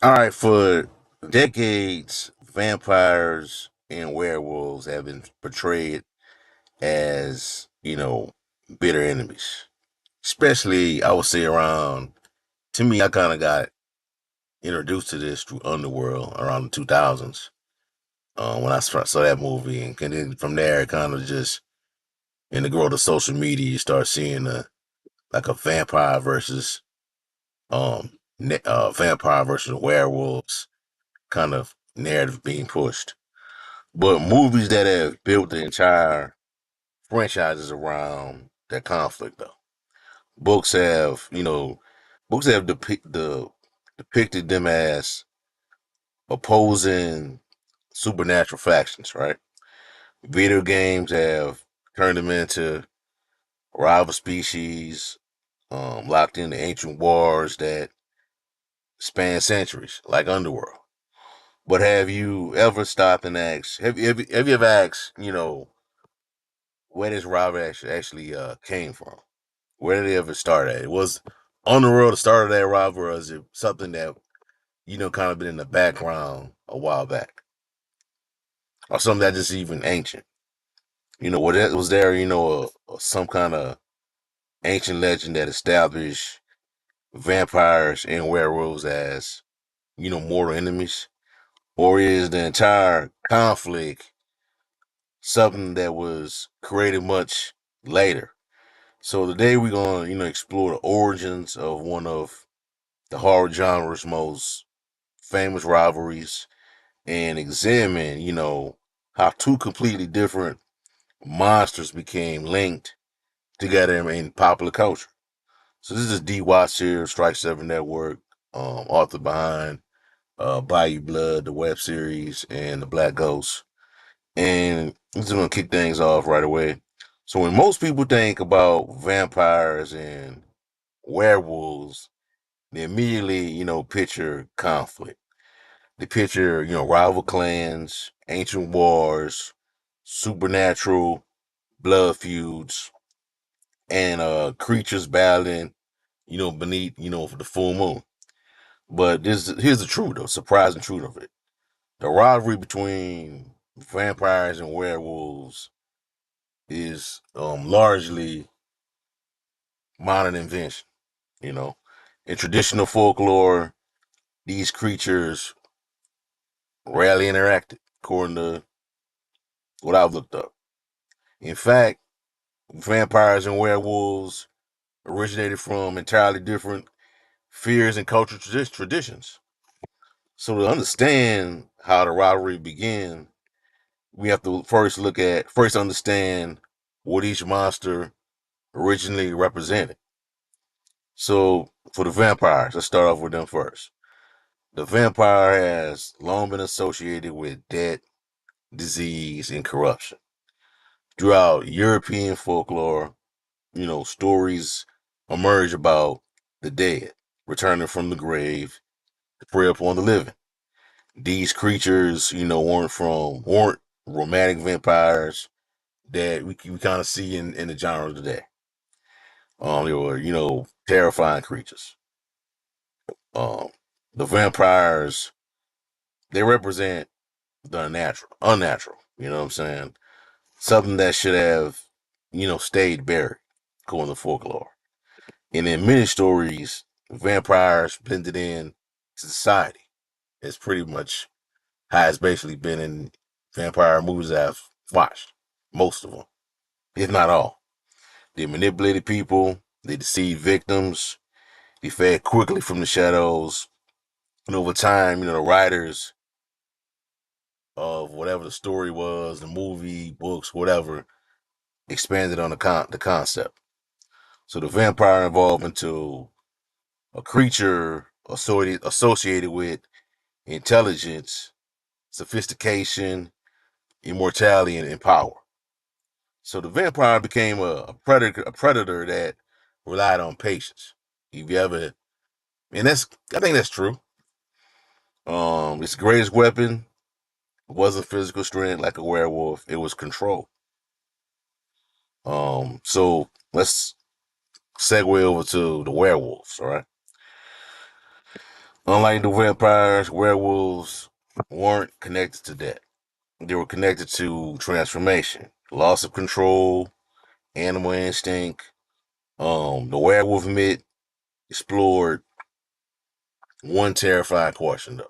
All right, for decades, vampires and werewolves have been portrayed as, bitter enemies. Especially, I would say around, to me, I kind of got introduced to this through Underworld around the 2000s when I saw that movie. And then from there, it kind of just, in the growth of social media, you start seeing like a vampire versus werewolves kind of narrative being pushed. But movies that have built the entire franchises around that conflict, though. Books have, books have depicted them as opposing supernatural factions, right? Video games have turned them into rival species, locked into ancient wars that span centuries, like Underworld. But have you ever stopped and asked? Have you ever asked? Where this rivalry actually came from? Where did it ever start at? It was on the road to start of that rivalry, or is it something that kind of been in the background a while back, or something that just even ancient? Was there some kind of ancient legend that established vampires and werewolves as mortal enemies, or is the entire conflict something that was created much later? So today we're gonna explore the origins of one of the horror genre's most famous rivalries and examine, how two completely different monsters became linked together in popular culture. So this is D. Watts here, Strike Seven Network, author behind Bayou Blood, the web series, and The Black Ghost. And I'm just gonna kick things off right away. So when most people think about vampires and werewolves, they immediately, picture conflict. They picture, rival clans, ancient wars, supernatural blood feuds, and creatures battling, beneath, the full moon. But here's the truth, though, surprising truth of it. The rivalry between vampires and werewolves is largely modern invention, you know. In traditional folklore, these creatures rarely interacted, according to what I've looked up. In fact, vampires and werewolves originated from entirely different fears and cultural traditions. So to understand how the rivalry began, we have to first understand what each monster originally represented. So for the vampires, let's start off with them first. The vampire has long been associated with death, disease, and corruption. Throughout European folklore, stories emerge about the dead returning from the grave to prey upon the living. These creatures, weren't romantic vampires that we kind of see in the genre today. They were, terrifying creatures. Um, the vampires, they represent the unnatural. You know what I'm saying? Something that should have, stayed buried, according to folklore. And in many stories, vampires blended in to society. It's pretty much how it's basically been in vampire movies I've watched, most of them, if not all. They manipulated people, they deceived victims, they fed quickly from the shadows, and over time, the writers of whatever the story was, the movie, books, whatever, expanded on the concept. So the vampire evolved into a creature associated with intelligence, sophistication, immortality, and power. So the vampire became a predator that relied on patience. If you ever, and I think that's true. Its greatest weapon wasn't physical strength like a werewolf; it was control. So let's segue over to the werewolves. All right. Unlike the vampires, werewolves weren't connected to death. They were connected to transformation, loss of control, animal instinct. The werewolf myth explored one terrifying question though.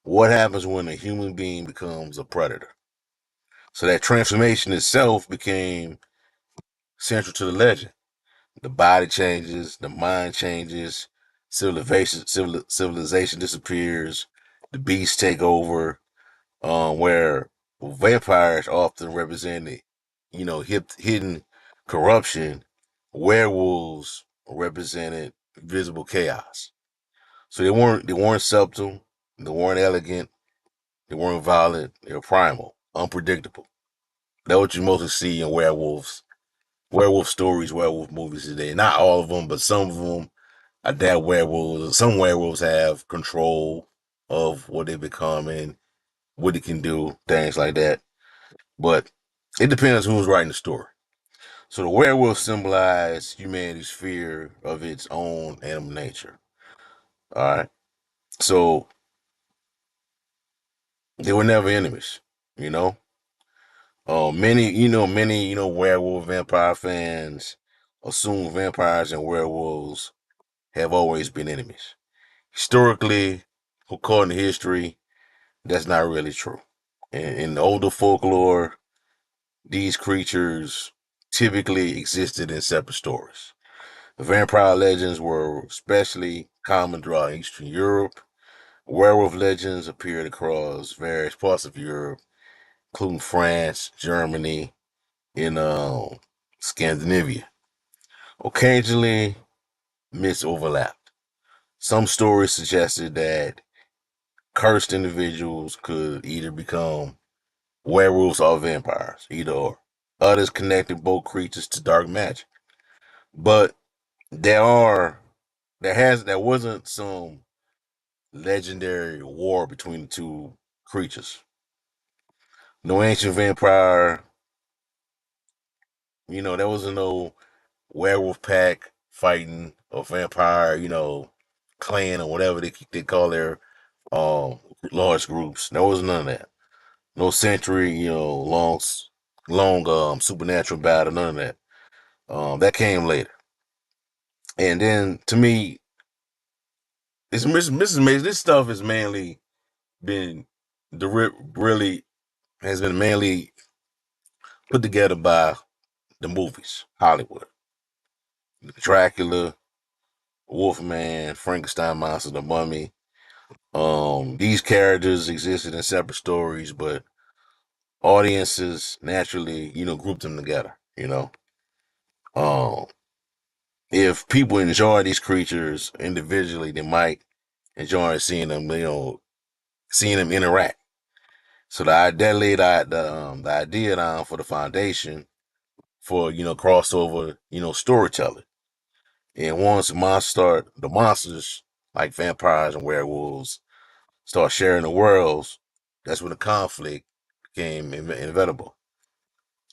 What happens when a human being becomes a predator? So that transformation itself became central to the legend. The body changes, the mind changes, civilization disappears, the beasts take over. Where vampires often represented, hidden corruption, werewolves represented visible chaos. So they weren't subtle, they weren't elegant, they weren't violent, they were primal, unpredictable. That's what you mostly see in werewolf stories, werewolf movies today. Not all of them, but some of them adapt werewolves. Some werewolves have control of what they become and what it can do, things like that. But it depends who's writing the story. So the werewolf symbolized humanity's fear of its own animal nature. All right. So they were never enemies, you know. Many werewolf vampire fans assume vampires and werewolves have always been enemies. Historically, according to history, that's not really true. In the older folklore, these creatures typically existed in separate stories. The vampire legends were especially common throughout Eastern Europe. Werewolf legends appeared across various parts of Europe, including France, Germany, and Scandinavia. Occasionally, myths overlapped. Some stories suggested that cursed individuals could either become werewolves or vampires, either or. Others connected both creatures to dark magic. But there are there wasn't some legendary war between the two creatures. No ancient vampire, there wasn't no werewolf pack fighting a vampire, clan or whatever they call their um large groups. There was none of that. No century, long supernatural battle, none of that. That came later. And then to me, it's Mrs. Mason. This stuff has mainly been really has been mainly put together by the movies, Hollywood. Dracula, Wolfman, Frankenstein monster, the mummy. These characters existed in separate stories, but audiences naturally, grouped them together, Um, if people enjoy these creatures individually, they might enjoy seeing them interact. So that laid the idea down for the foundation for crossover storytelling. And once the monsters like vampires and werewolves start sharing the worlds, that's when the conflict became inevitable.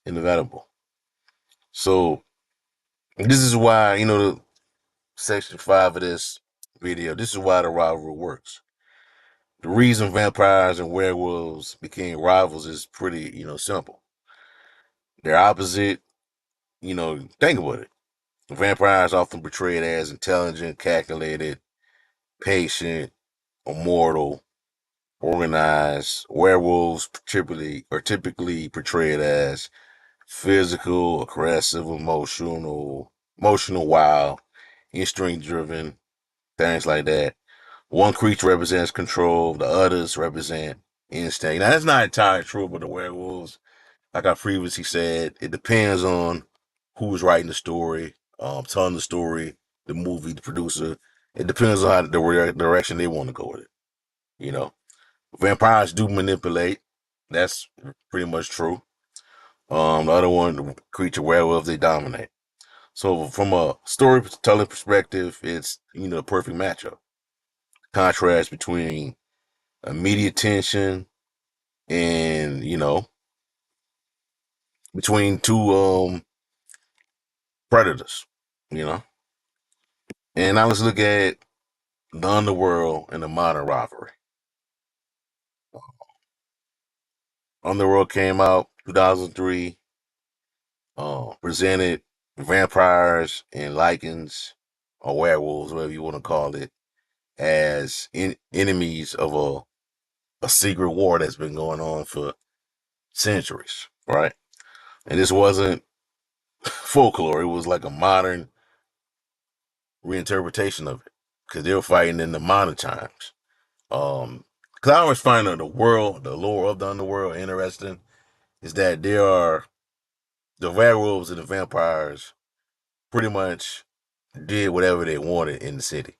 Inevitable. So this is why section 5 of this video. This is why the rivalry works. The reason vampires and werewolves became rivals is pretty simple. They're opposite. Think about it. Vampires often portrayed as intelligent, calculated, patient, immortal, organized. Werewolves typically portrayed as physical, aggressive, emotional, wild, instinct driven, things like that. One creature represents control, the others represent instinct. Now that's not entirely true about the werewolves. Like I previously said, it depends on who's writing the story, telling the story, the movie, the producer. It depends on how the direction they want to go with it. You know, vampires do manipulate. That's pretty much true. The other one, the creature werewolf, they dominate. So from a storytelling perspective, it's a perfect matchup. Contrast between immediate tension and between two predators. You know, and now let's look at the Underworld and the modern rivalry. Underworld came out 2003, presented vampires and lichens, or werewolves, whatever you want to call it, as enemies of a secret war that's been going on for centuries, right? And this wasn't folklore, it was like a modern reinterpretation of it because they were fighting in the modern times. Because I always find the world, the lore of the underworld interesting, is that there are the werewolves and the vampires pretty much did whatever they wanted in the city.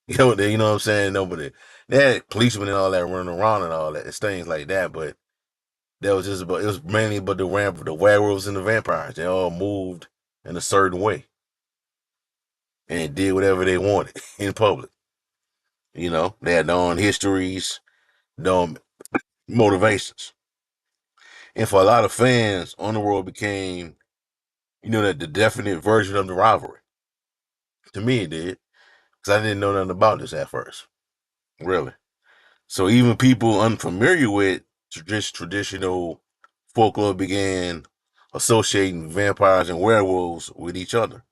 You know what I'm saying? Nobody, they had policemen and all that running around and all that, it's things like that. But that was just about, it was mainly about the werewolves and the vampires. They all moved in a certain way and did whatever they wanted in public. They had their own histories, their own motivations. And for a lot of fans, Underworld became, that the definite version of the rivalry. To me, it did, because I didn't know nothing about this at first, really. So even people unfamiliar with just traditional folklore began associating vampires and werewolves with each other,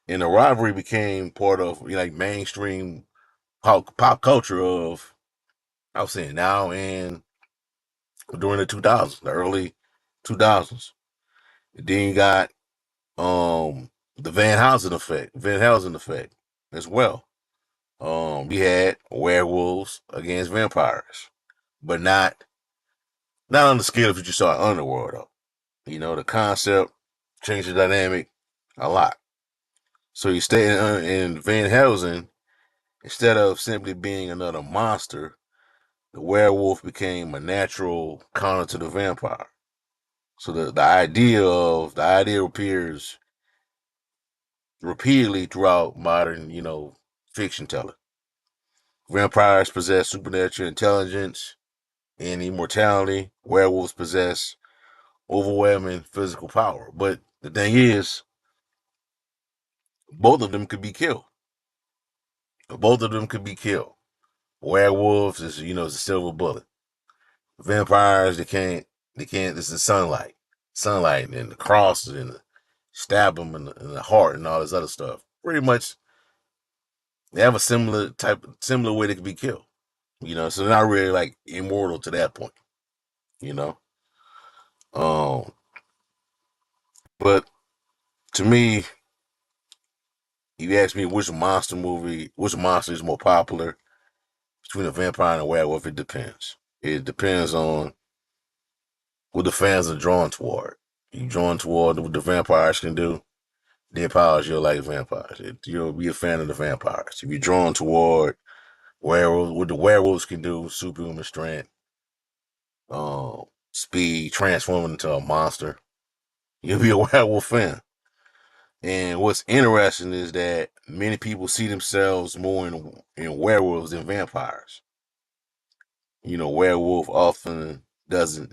and the rivalry became part of like mainstream pop culture of, I was saying, now and during the 2000s, the early 2000s. Then you got the Van Helsing effect as well. We had werewolves against vampires, but not on the scale of what you saw in Underworld though. The concept changed the dynamic a lot. So you stay in Van Helsing, instead of simply being another monster, the werewolf became a natural counter to the vampire. So the idea appears repeatedly throughout modern, fiction telling. Vampires possess supernatural intelligence and immortality. Werewolves possess overwhelming physical power. But the thing is, both of them could be killed. Both of them could be killed. Werewolves is a silver bullet. Vampires, they can't. It's the sunlight, and the crosses, and the stab them in the heart, and all this other stuff. Pretty much, they have a similar way they could be killed. So they're not really like immortal to that point. You know, um, but to me, you ask me which monster is more popular between a vampire and a werewolf. It depends. It depends on what the fans are drawn toward. You drawn toward what the vampires can do, their powers, you'll like vampires. You'll be a fan of the vampires. If you're drawn toward werewolves, what the werewolves can do, superhuman strength, speed, transforming into a monster, you'll be a werewolf fan. And what's interesting is that many people see themselves more in werewolves than vampires. Werewolf often doesn't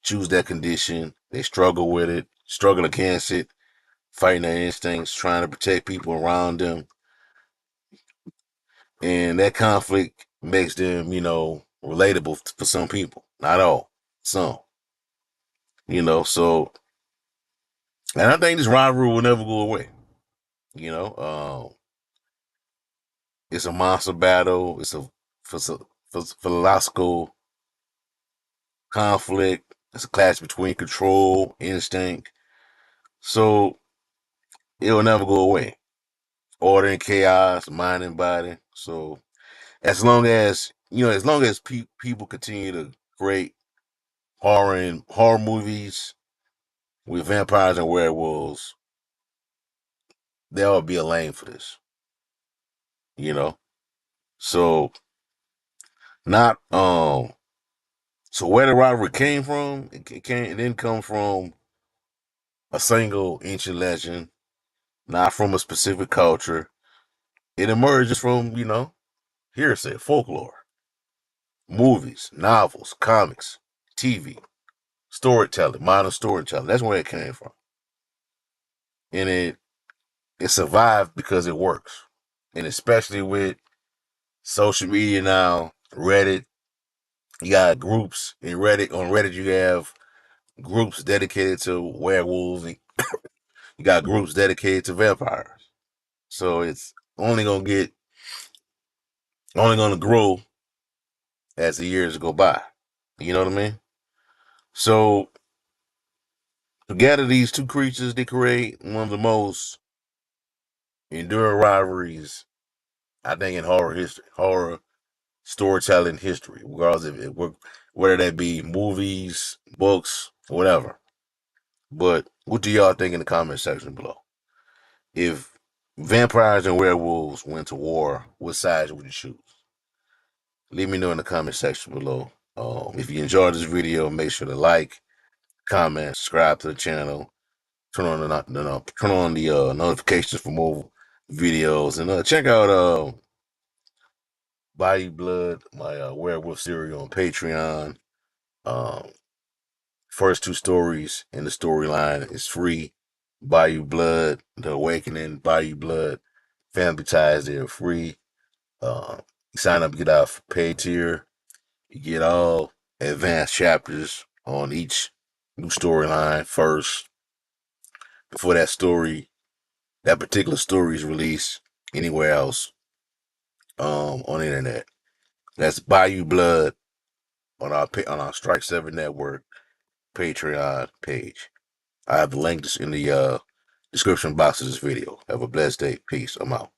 choose that condition. They struggle with it, struggle against it, fighting their instincts, trying to protect people around them. And that conflict makes them, relatable for some people. Not all, some. So, and I think this rivalry will never go away. You know, um, it's a monster battle. It's a philosophical conflict. It's a clash between control, instinct. So it will never go away. Order and chaos, mind and body. So as long as people continue to create horror movies with vampires and werewolves, there will be a lane for this. You know, so not so where the rivalry came from, it didn't come from a single ancient legend, not from a specific culture. It emerges from hearsay, folklore, movies, novels, comics, TV, storytelling, modern storytelling. That's where it came from, and it survived because it works, and especially with social media now, Reddit. You got groups in Reddit. On Reddit, you have groups dedicated to werewolves. And you got groups dedicated to vampires. So it's only gonna grow as the years go by. You know what I mean? So together, these two creatures they create one of the most enduring rivalries, I think, in horror history, horror storytelling history, regardless of whether that be movies, books, whatever. But what do y'all think in the comment section below? If vampires and werewolves went to war, what sides would you choose? Leave me know in the comment section below. If you enjoyed this video, make sure to like, comment, subscribe to the channel, turn on the notifications for more videos, and check out Bayou Blood, my werewolf series on Patreon. Um, First two stories in the storyline is free. Bayou Blood, The Awakening, Bayou Blood, Family Ties, they're free. You sign up, get our paid tier. You get all advanced chapters on each new storyline first before that particular story is released anywhere else on the internet. That's Bayou Blood on our Strike 7 Network Patreon page. I have the link in the description box of this video. Have a blessed day. Peace. I'm out.